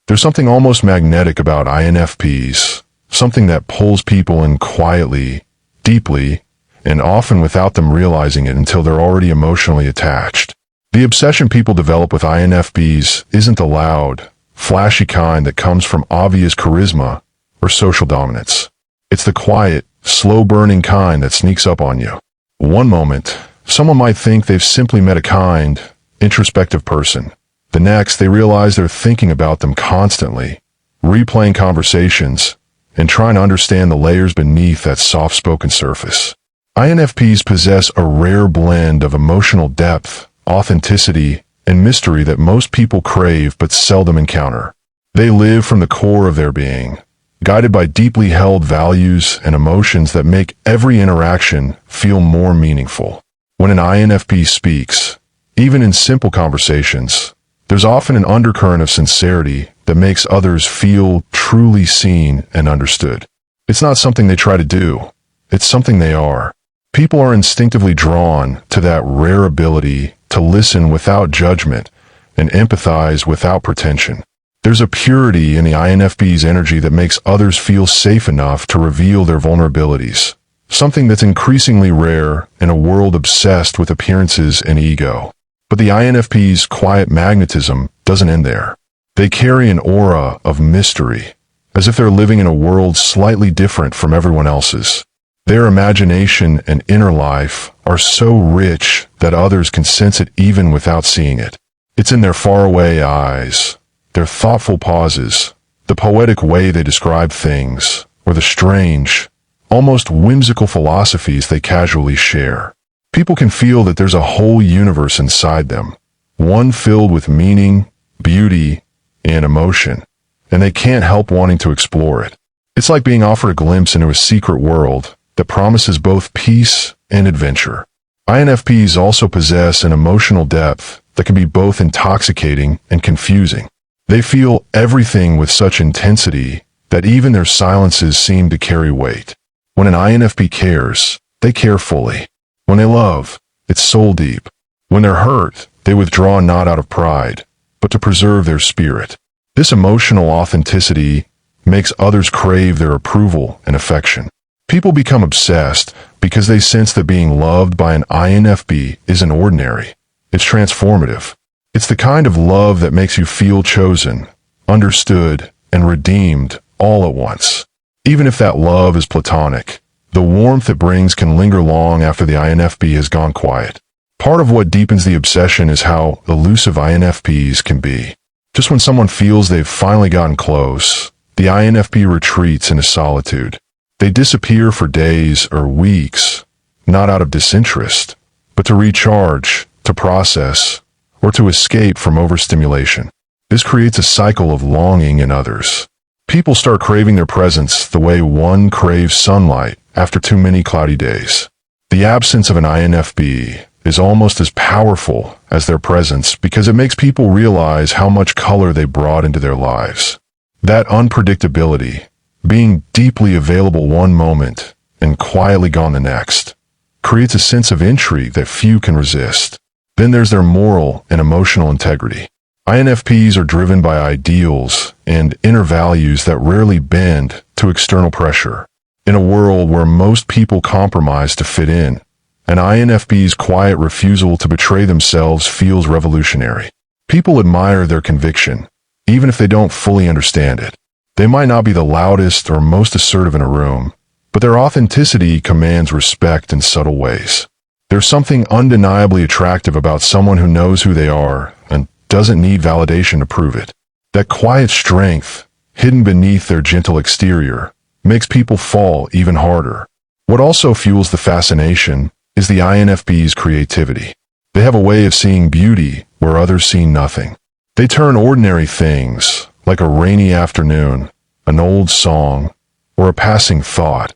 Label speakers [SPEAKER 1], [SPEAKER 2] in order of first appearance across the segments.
[SPEAKER 1] There's something almost magnetic about INFPs, something that pulls people in quietly, deeply, and often without them realizing it until they're already emotionally attached. The obsession people develop with INFPs isn't the loud, flashy kind that comes from obvious charisma or social dominance. It's the quiet, slow-burning kind that sneaks up on you. One moment, someone might think they've simply met a kind, introspective person. The next, they realize they're thinking about them constantly, replaying conversations, and trying to understand the layers beneath that soft-spoken surface. INFPs possess a rare blend of emotional depth, authenticity, and mystery that most people crave but seldom encounter. They live from the core of their being, guided by deeply held values and emotions that make every interaction feel more meaningful. When an INFP speaks, even in simple conversations, there's often an undercurrent of sincerity that makes others feel truly seen and understood. It's not something they try to do, it's something they are. People are instinctively drawn to that rare ability to listen without judgment and empathize without pretension. There's a purity in the INFP's energy that makes others feel safe enough to reveal their vulnerabilities, something that's increasingly rare in a world obsessed with appearances and ego. But the INFP's quiet magnetism doesn't end there. They carry an aura of mystery, as if they're living in a world slightly different from everyone else's. Their imagination and inner life are so rich that others can sense it even without seeing it. It's in their faraway eyes, their thoughtful pauses, the poetic way they describe things, or the strange, almost whimsical philosophies they casually share. People can feel that there's a whole universe inside them, one filled with meaning, beauty, and emotion, and they can't help wanting to explore it. It's like being offered a glimpse into a secret world that promises both peace and adventure. INFPs also possess an emotional depth that can be both intoxicating and confusing. They feel everything with such intensity that even their silences seem to carry weight. When an INFP cares, they care fully. When they love, it's soul deep. When they're hurt, they withdraw not out of pride, but to preserve their spirit. This emotional authenticity makes others crave their approval and affection. People become obsessed because they sense that being loved by an INFP isn't ordinary. It's transformative. It's the kind of love that makes you feel chosen, understood, and redeemed all at once. Even if that love is platonic, the warmth it brings can linger long after the INFP has gone quiet. Part of what deepens the obsession is how elusive INFPs can be. Just when someone feels they've finally gotten close, the INFP retreats into solitude. They disappear for days or weeks, not out of disinterest, but to recharge, to process, or to escape from overstimulation. This creates a cycle of longing in others. People start craving their presence the way one craves sunlight after too many cloudy days. The absence of an INFP is almost as powerful as their presence because it makes people realize how much color they brought into their lives. That unpredictability, being deeply available one moment and quietly gone the next, creates a sense of intrigue that few can resist. Then there's their moral and emotional integrity. INFPs are driven by ideals and inner values that rarely bend to external pressure. In a world where most people compromise to fit in, an INFP's quiet refusal to betray themselves feels revolutionary. People admire their conviction, even if they don't fully understand it. They might not be the loudest or most assertive in a room, but their authenticity commands respect in subtle ways. There's something undeniably attractive about someone who knows who they are and doesn't need validation to prove it. That quiet strength, hidden beneath their gentle exterior, makes people fall even harder. What also fuels the fascination is the INFP's creativity. They have a way of seeing beauty where others see nothing. They turn ordinary things, like a rainy afternoon, an old song, or a passing thought,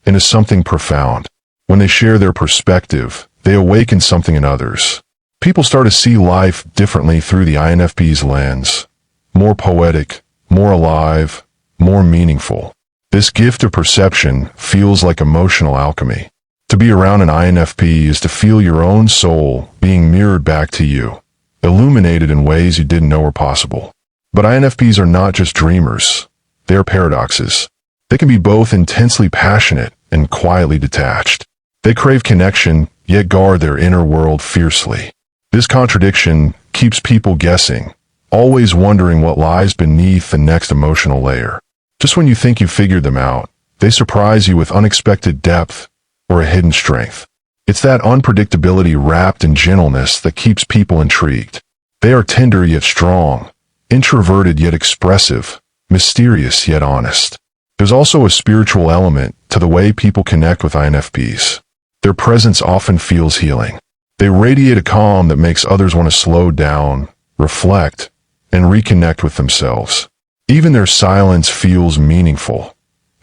[SPEAKER 1] into something profound. When they share their perspective, they awaken something in others. People start to see life differently through the INFP's lens. More poetic, more alive, more meaningful. This gift of perception feels like emotional alchemy. To be around an INFP is to feel your own soul being mirrored back to you, illuminated in ways you didn't know were possible. But INFPs are not just dreamers. They are paradoxes. They can be both intensely passionate and quietly detached. They crave connection, yet guard their inner world fiercely. This contradiction keeps people guessing, always wondering what lies beneath the next emotional layer. Just when you think you've figured them out, they surprise you with unexpected depth or a hidden strength. It's that unpredictability wrapped in gentleness that keeps people intrigued. They are tender yet strong, introverted yet expressive, mysterious yet honest. There's also a spiritual element to the way people connect with INFPs. Their presence often feels healing. They radiate a calm that makes others want to slow down, reflect, and reconnect with themselves. Even their silence feels meaningful,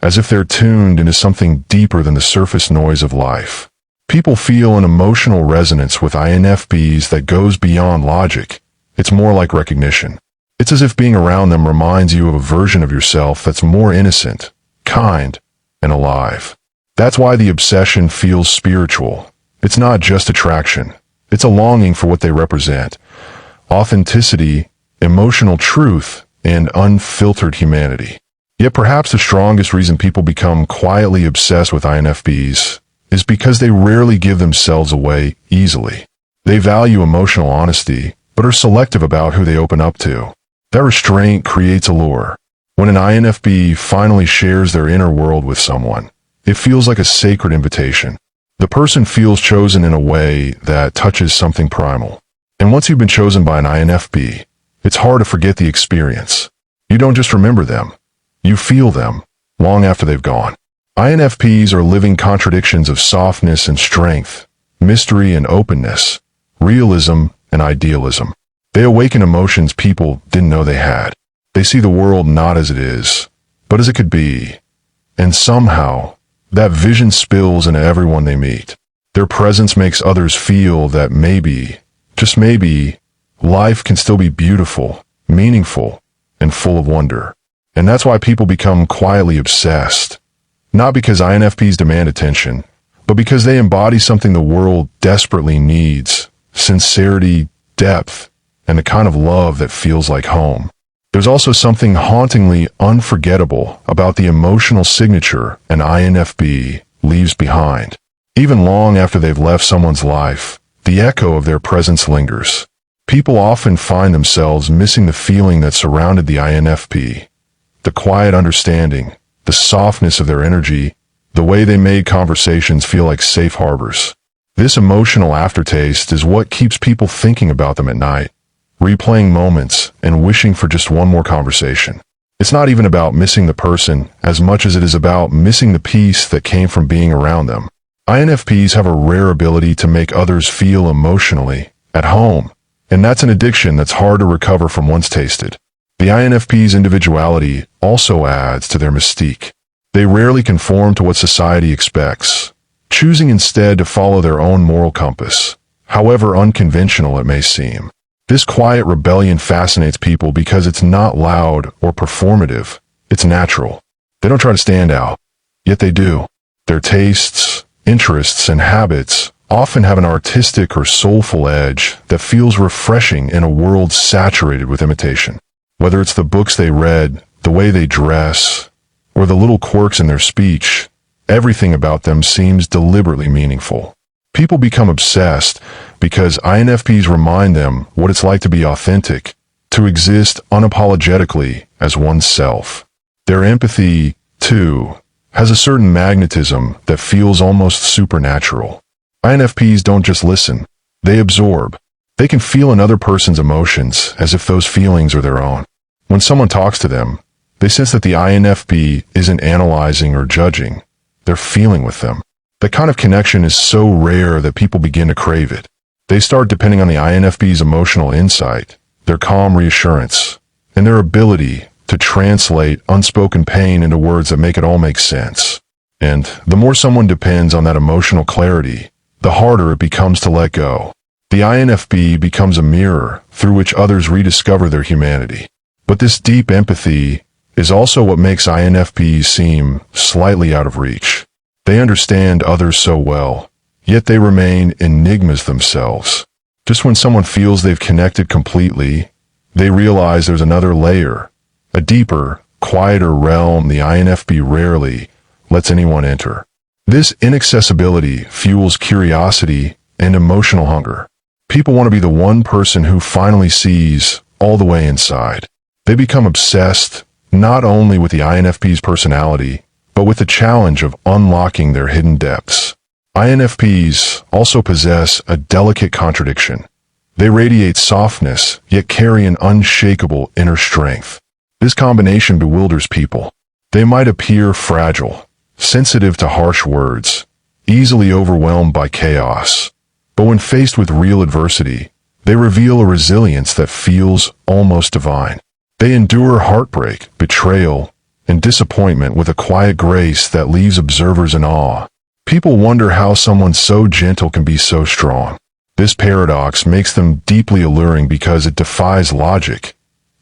[SPEAKER 1] as if they're tuned into something deeper than the surface noise of life. People feel an emotional resonance with INFPs that goes beyond logic. It's more like recognition. It's as if being around them reminds you of a version of yourself that's more innocent, kind, and alive. That's why the obsession feels spiritual. It's not just attraction. It's a longing for what they represent: authenticity, emotional truth, and unfiltered humanity. Yet perhaps the strongest reason people become quietly obsessed with INFPs is because they rarely give themselves away easily. They value emotional honesty, but are selective about who they open up to. That restraint creates allure. When an INFP finally shares their inner world with someone, it feels like a sacred invitation. The person feels chosen in a way that touches something primal. And once you've been chosen by an INFP, it's hard to forget the experience. You don't just remember them. You feel them long after they've gone. INFPs are living contradictions of softness and strength, mystery and openness, realism and idealism. They awaken emotions people didn't know they had. They see the world not as it is, but as it could be. And somehow, that vision spills into everyone they meet. Their presence makes others feel that maybe, just maybe, life can still be beautiful, meaningful, and full of wonder. And that's why people become quietly obsessed. Not because INFPs demand attention, but because they embody something the world desperately needs: sincerity, depth, and the kind of love that feels like home. There's also something hauntingly unforgettable about the emotional signature an INFP leaves behind. Even long after they've left someone's life, the echo of their presence lingers. People often find themselves missing the feeling that surrounded the INFP, the quiet understanding, the softness of their energy, the way they made conversations feel like safe harbors. This emotional aftertaste is what keeps people thinking about them at night, replaying moments and wishing for just one more conversation. It's not even about missing the person as much as it is about missing the peace that came from being around them. INFPs have a rare ability to make others feel emotionally at home, and that's an addiction that's hard to recover from once tasted. The INFP's individuality also adds to their mystique. They rarely conform to what society expects, choosing instead to follow their own moral compass, however unconventional it may seem. This quiet rebellion fascinates people because it's not loud or performative. It's natural. They don't try to stand out, yet they do. Their tastes, interests, and habits often have an artistic or soulful edge that feels refreshing in a world saturated with imitation. Whether it's the books they read, the way they dress, or the little quirks in their speech, everything about them seems deliberately meaningful. People become obsessed because INFPs remind them what it's like to be authentic, to exist unapologetically as oneself. Their empathy, too, has a certain magnetism that feels almost supernatural. INFPs don't just listen, they absorb. They can feel another person's emotions as if those feelings are their own. When someone talks to them, they sense that the INFP isn't analyzing or judging, they're feeling with them. That kind of connection is so rare that people begin to crave it. They start depending on the INFP's emotional insight, their calm reassurance, and their ability to translate unspoken pain into words that make it all make sense. And the more someone depends on that emotional clarity, the harder it becomes to let go. The INFP becomes a mirror through which others rediscover their humanity. But this deep empathy is also what makes INFPs seem slightly out of reach. They understand others so well, yet they remain enigmas themselves. Just when someone feels they've connected completely, They realize there's another layer, a deeper, quieter realm the INFP rarely lets anyone enter. This inaccessibility fuels curiosity and emotional hunger. People want to be the one person who finally sees all the way inside. They become obsessed not only with the INFP's personality, but with the challenge of unlocking their hidden depths. INFPs also possess a delicate contradiction. They radiate softness, yet carry an unshakable inner strength. This combination bewilders people. They might appear fragile, sensitive to harsh words, easily overwhelmed by chaos. But when faced with real adversity, they reveal a resilience that feels almost divine. They endure heartbreak, betrayal, and disappointment with a quiet grace that leaves observers in awe. People wonder how someone so gentle can be so strong. This paradox makes them deeply alluring because it defies logic,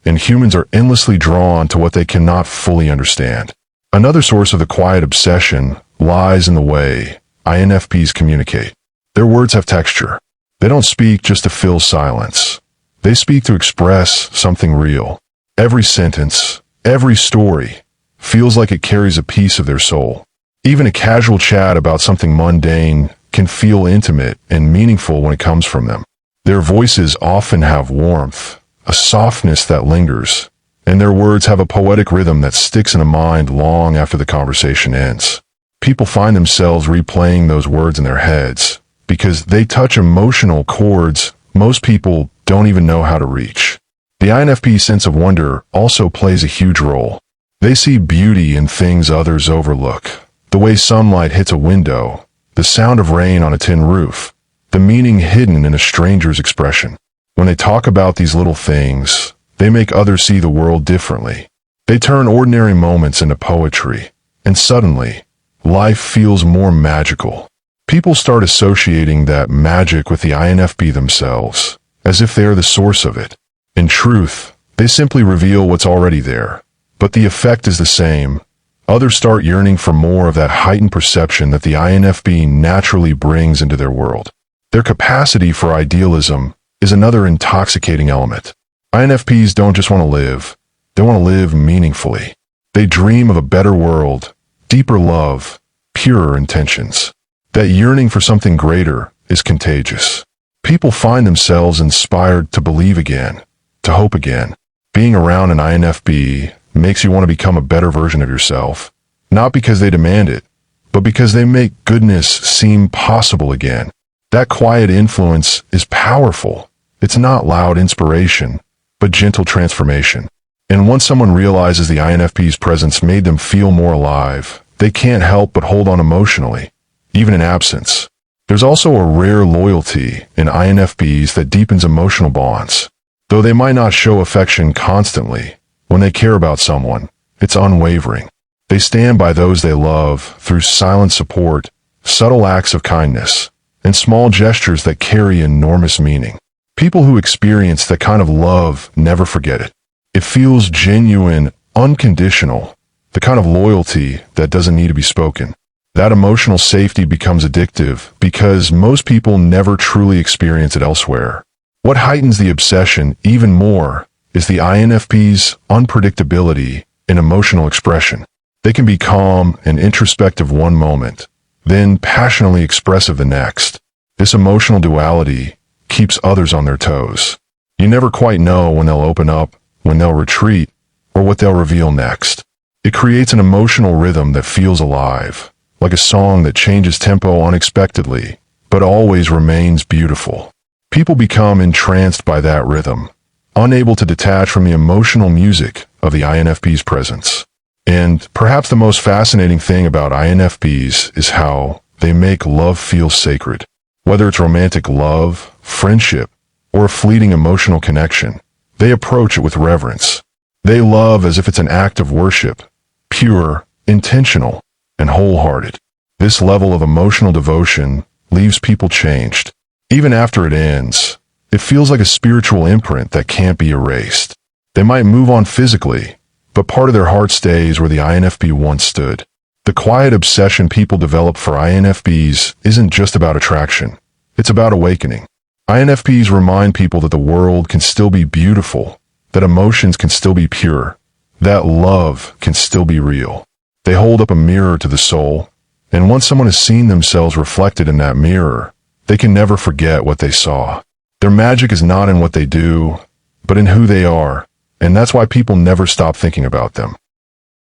[SPEAKER 1] and humans are endlessly drawn to what they cannot fully understand. Another source of the quiet obsession lies in the way INFPs communicate. Their words have texture. They don't speak just to fill silence. They speak to express something real. Every sentence, every story, feels like it carries a piece of their soul. Even a casual chat about something mundane can feel intimate and meaningful when it comes from them. Their voices often have warmth, a softness that lingers, and their words have a poetic rhythm that sticks in the mind long after the conversation ends. People find themselves replaying those words in their heads because they touch emotional chords most people don't even know how to reach. The INFP sense of wonder also plays a huge role. They see beauty in things others overlook. The way sunlight hits a window, the sound of rain on a tin roof, the meaning hidden in a stranger's expression. When they talk about these little things, they make others see the world differently. They turn ordinary moments into poetry, and suddenly, life feels more magical. People start associating that magic with the INFP themselves, as if they are the source of it. In truth, they simply reveal what's already there, but the effect is the same. Others start yearning for more of that heightened perception that the INFP naturally brings into their world. Their capacity for idealism is another intoxicating element. INFPs don't just want to live, they want to live meaningfully. They dream of a better world, deeper love, purer intentions. That yearning for something greater is contagious. People find themselves inspired to believe again, to hope again. Being around an INFP makes you want to become a better version of yourself, not because they demand it, but because they make goodness seem possible again. That quiet influence is powerful. It's not loud inspiration, but gentle transformation. And once someone realizes the INFP's presence made them feel more alive, they can't help but hold on emotionally, even in absence. There's also a rare loyalty in INFPs that deepens emotional bonds. Though they might not show affection constantly, when they care about someone, it's unwavering. They stand by those they love through silent support, subtle acts of kindness, and small gestures that carry enormous meaning. People who experience that kind of love never forget it. It feels genuine, unconditional, the kind of loyalty that doesn't need to be spoken. That emotional safety becomes addictive because most people never truly experience it elsewhere. What heightens the obsession even more is the INFP's unpredictability in emotional expression. They can be calm and introspective one moment, then passionately expressive the next. This emotional duality keeps others on their toes. You never quite know when they'll open up, when they'll retreat, or what they'll reveal next. It creates an emotional rhythm that feels alive, like a song that changes tempo unexpectedly, but always remains beautiful. People become entranced by that rhythm, unable to detach from the emotional music of the INFP's presence. And perhaps the most fascinating thing about INFPs is how they make love feel sacred. Whether it's romantic love, friendship, or a fleeting emotional connection, they approach it with reverence. They love as if it's an act of worship, pure, intentional, and wholehearted. This level of emotional devotion leaves people changed. Even after it ends, it feels like a spiritual imprint that can't be erased. They might move on physically, but part of their heart stays where the INFP once stood. The quiet obsession people develop for INFPs isn't just about attraction. It's about awakening. INFPs remind people that the world can still be beautiful, that emotions can still be pure, that love can still be real. They hold up a mirror to the soul, and once someone has seen themselves reflected in that mirror, they can never forget what they saw. Their magic is not in what they do, but in who they are, and that's why people never stop thinking about them.